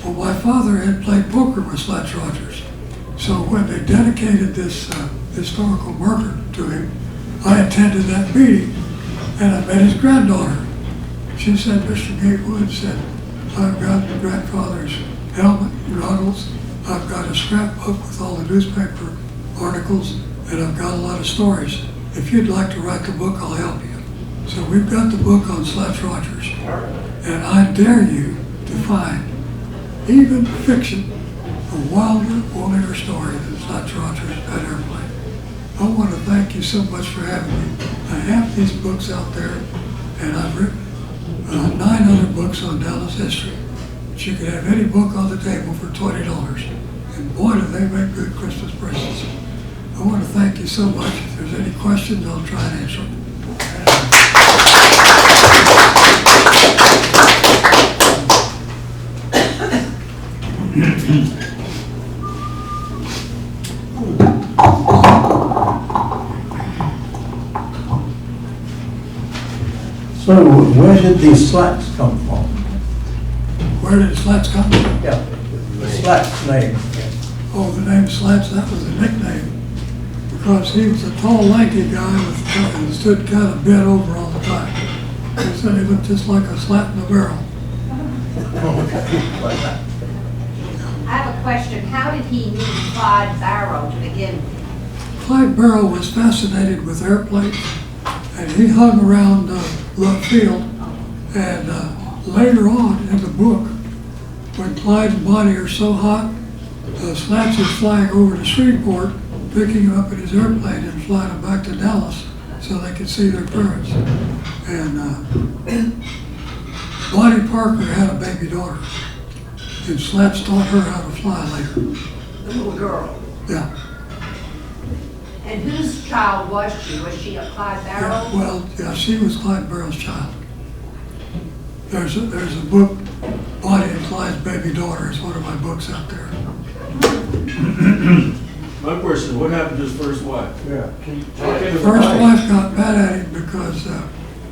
Well, my father had played poker with Slats Rogers. So when they dedicated this historical marker to him, I attended that meeting, and I met his granddaughter. She said, Mr. Gatewood said, I've got your grandfather's helmet and goggles. I've got a scrapbook with all the newspaper articles, and I've got a lot of stories. If you'd like to write the book, I'll help you. So we've got the book on Slats Rogers, and I dare you to find, even fiction, a wilder, woolier story than Slats Rogers, that airplane. I want to thank you so much for having me. I have these books out there, and I've written 9 other books on Dallas history. But you can have any book on the table for $20. And boy, do they make good Christmas presents. I want to thank you so much. If there's any questions, I'll try and answer them. So where did these slats come from? Where did Slats come from? Yeah, the slats name. Oh, the name Slats, that was a nickname. Because he was a tall, lanky guy and stood kind of bent over all the time. They said he looked just like a slat in a barrel. I have a question. How did he meet Clyde Barrow to begin with? Clyde Barrow was fascinated with airplanes, and he hung around Love Field. And later on in the book, when Clyde and Bonnie are so hot, Slats is flying over to Shreveport, picking him up in his airplane and flying him back to Dallas so they could see their parents. And Bonnie Parker had a baby daughter, and Slats taught her how to fly later. The little girl. Yeah. And whose child was she? Was she a Clyde Barrow? Yeah, well, yeah, she was Clyde Barrow's child. There's a book, Bonnie and Clyde's Baby Daughter. It's one of my books out there. My question, what happened to his first wife? Yeah. The first wife got mad at him because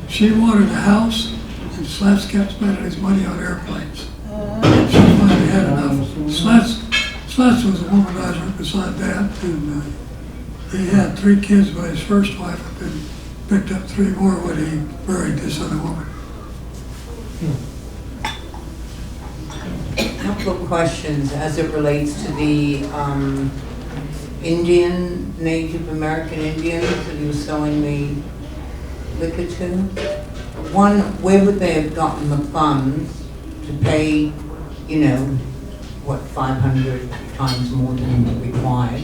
she wanted a house, and Slats kept spending his money on airplanes. She finally had enough. Slats was a womanizer beside that, and he had 3 kids by his first wife, and then picked up 3 more when he married this other woman. A couple of questions as it relates to the Indian, Native American Indians that he was selling the liquor to. One, where would they have gotten the funds to pay, 500 times more than required?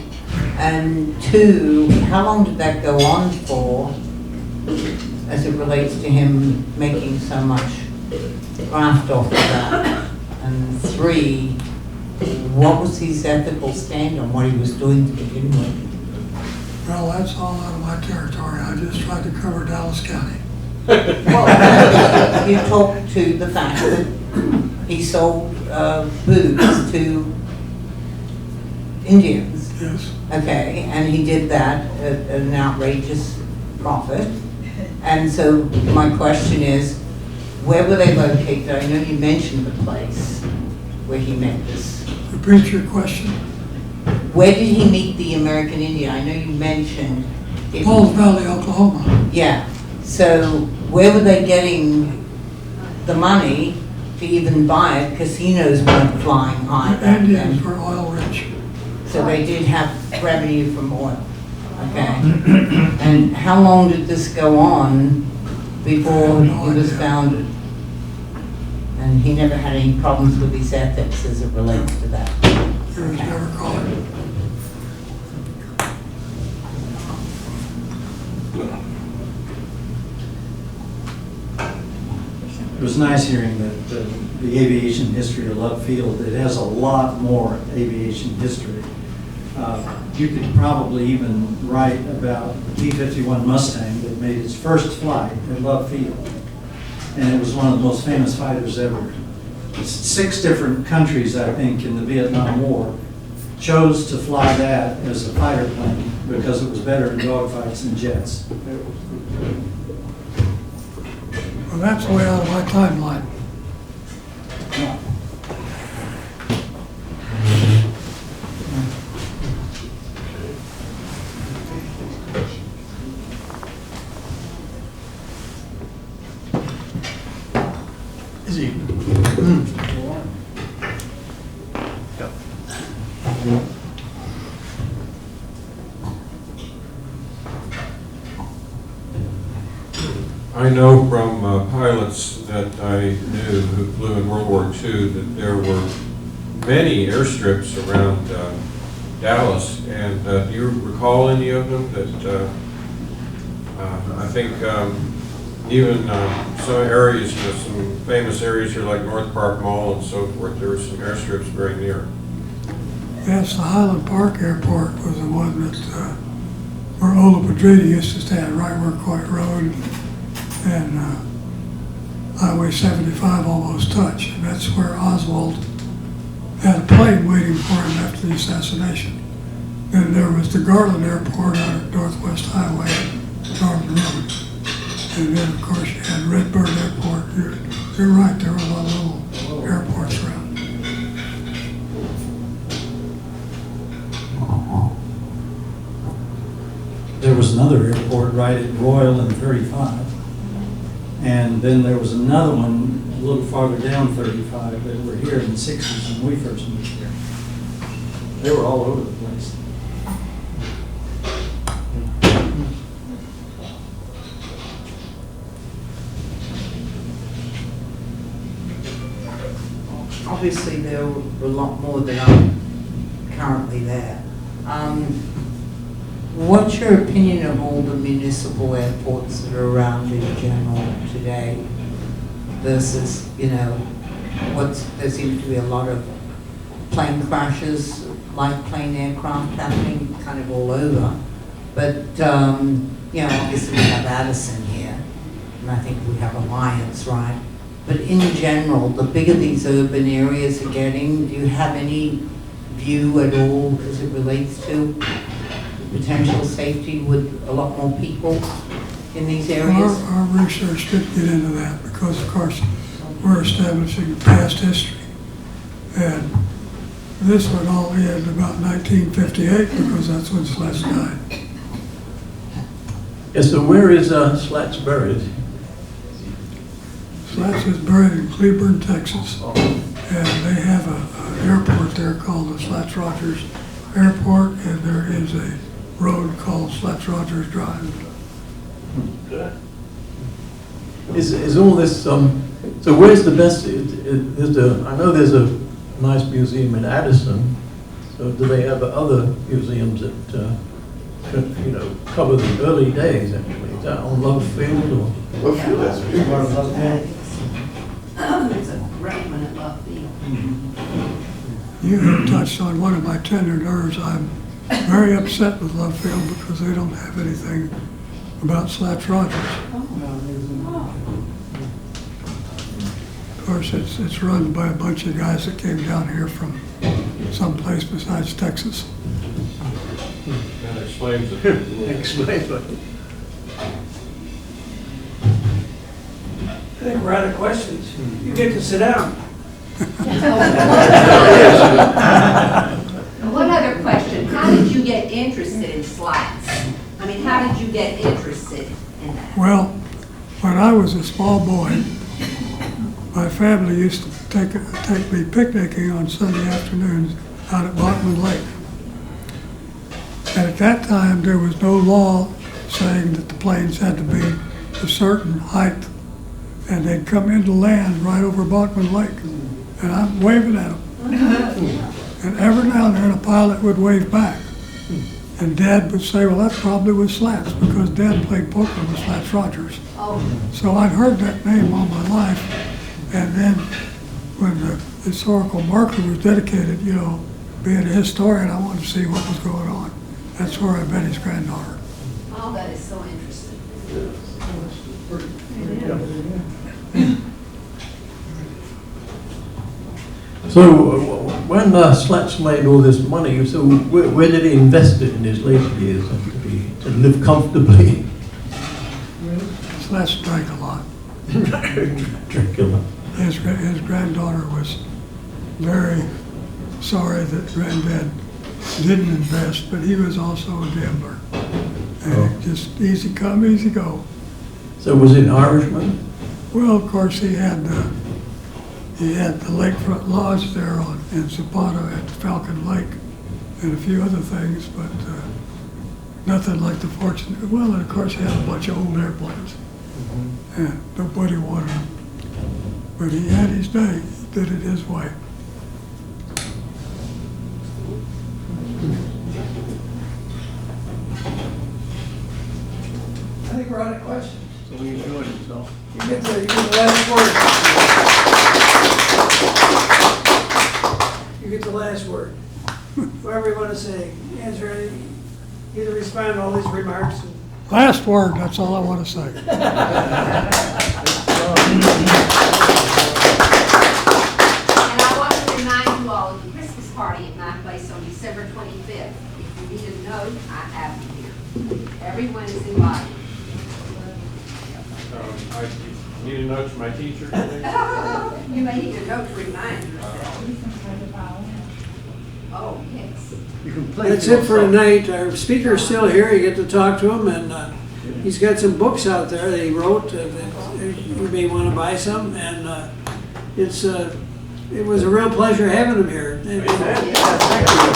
And 2, how long did that go on for as it relates to him making so much graft off of that? And 3, what was his ethical stand on what he was doing to begin with? Well, that's all out of my territory. I just tried to cover Dallas County. Well, you talked to the fact that he sold booze to Indians. Yes. Okay, and he did that at an outrageous profit. And so my question is, where were they located? I know you mentioned the place where he met this. Repeat your question. Where did he meet the American Indian? I know you mentioned it. Falls Valley, Oklahoma. Yeah. So where were they getting the money to even buy it? Casinos weren't flying high The back Indians then. were oil rich. So they did have revenue from oil. Okay. And how long did this go on before he was founded? And he never had any problems with his ethics as it relates to that. There was never caught. It was nice hearing that the aviation history of Love Field, it has a lot more aviation history. You could probably even write about the P-51 Mustang that made its first flight at Love Field. And it was one of the most famous fighters ever. 6 different countries, I think, in the Vietnam War chose to fly that as a fighter plane because it was better in dogfights than jets. Well, that's way out of my timeline. Is he? I know from pilots that I knew who flew in World War II that there were many airstrips around Dallas, and do you recall any of them that I think even some areas, some famous areas here like North Park Mall and so forth, there were some airstrips very near. Yes, the Highland Park Airport was the one that where Ola Padrita used to stand, right where Coit Road and Highway 75 almost touch. And that's where Oswald had a plane waiting for him after the assassination. Then there was the Garland Airport out at Northwest Highway, Northern Road. And then, of course, you had Redbird Airport. You're right, there are a lot of little airports around. There was another airport right at Royal and 35. And then there was another one a little farther down 35 that were here in the 60s when we first moved here. They were all over the place. Obviously, there were a lot more than are currently there. What's your opinion of all the municipal airports that are around in general today versus, there seems to be a lot of plane crashes, light plane aircraft happening kind of all over. But, obviously we have Addison here, and I think we have Alliance, right? But in general, the bigger these urban areas are getting, do you have any view at all as it relates to potential safety with a lot more people in these areas? Our research didn't get into that because, of course, we're establishing past history. And this one all ended about 1958 because that's when Slats died. Yes, so where is Slats buried? Slats is buried in Cleburne, Texas. And they have an airport there called the Slats Rogers Airport, and there is a road called Slats Rogers Drive. Is all this, so where's the best, I know there's a nice museum in Addison, so do they have other museums that, cover the early days actually? Is that on Love Field or? Love Field, that's a big part of Love Field. There's a great one at Love Field. You have touched on one of my tender nerves. I'm very upset with Love Field because they don't have anything about Slats Rogers. Of course, it's run by a bunch of guys that came down here from someplace besides Texas. That explains it. Explain it. I think we're out of questions. You get to sit down. One other question, how did you get interested in slats? I mean, how did you get interested in that? Well, when I was a small boy, my family used to take me picnicking on Sunday afternoons out at Bachman Lake. And at that time, there was no law saying that the planes had to be a certain height. And they'd come into land right over Bachman Lake. And I'm waving at them. And every now and then a pilot would wave back. And Dad would say, well, that probably was Slats, because Dad played poker with Slats Rogers. So I'd heard that name all my life. And then when the historical marker was dedicated, being a historian, I wanted to see what was going on. That's where I met his granddaughter. Oh, that is so interesting. So when Slats made all this money, so where did he invest it in his later years to live comfortably? Slats drank a lot. Drink a lot. His granddaughter was very sorry that Granddad didn't invest, but he was also a gambler. And just easy come, easy go. So was it an Irishman? Well, of course, he had the lakefront lodge there in Zapata at Falcon Lake and a few other things, but nothing like the fortune. Well, and of course, he had a bunch of old airplanes, and nobody wanted them. But he had his day. He did it his way. I think we're out of questions. So he enjoyed himself. You get the last word. You get the last word. Whatever you want to say. Answer any, either respond to all these remarks. Last word, that's all I want to say. And I want to remind you all of the Christmas party at my place on December 25th. If you need a note, I have it here. Everyone is invited. Need a note from my teacher? You may need a note to remind yourself. Oh, yes. You can play. That's it for tonight. Our speaker's still here. You get to talk to him, and he's got some books out there that he wrote that you may want to buy some. And it was a real pleasure having him here. Thank you.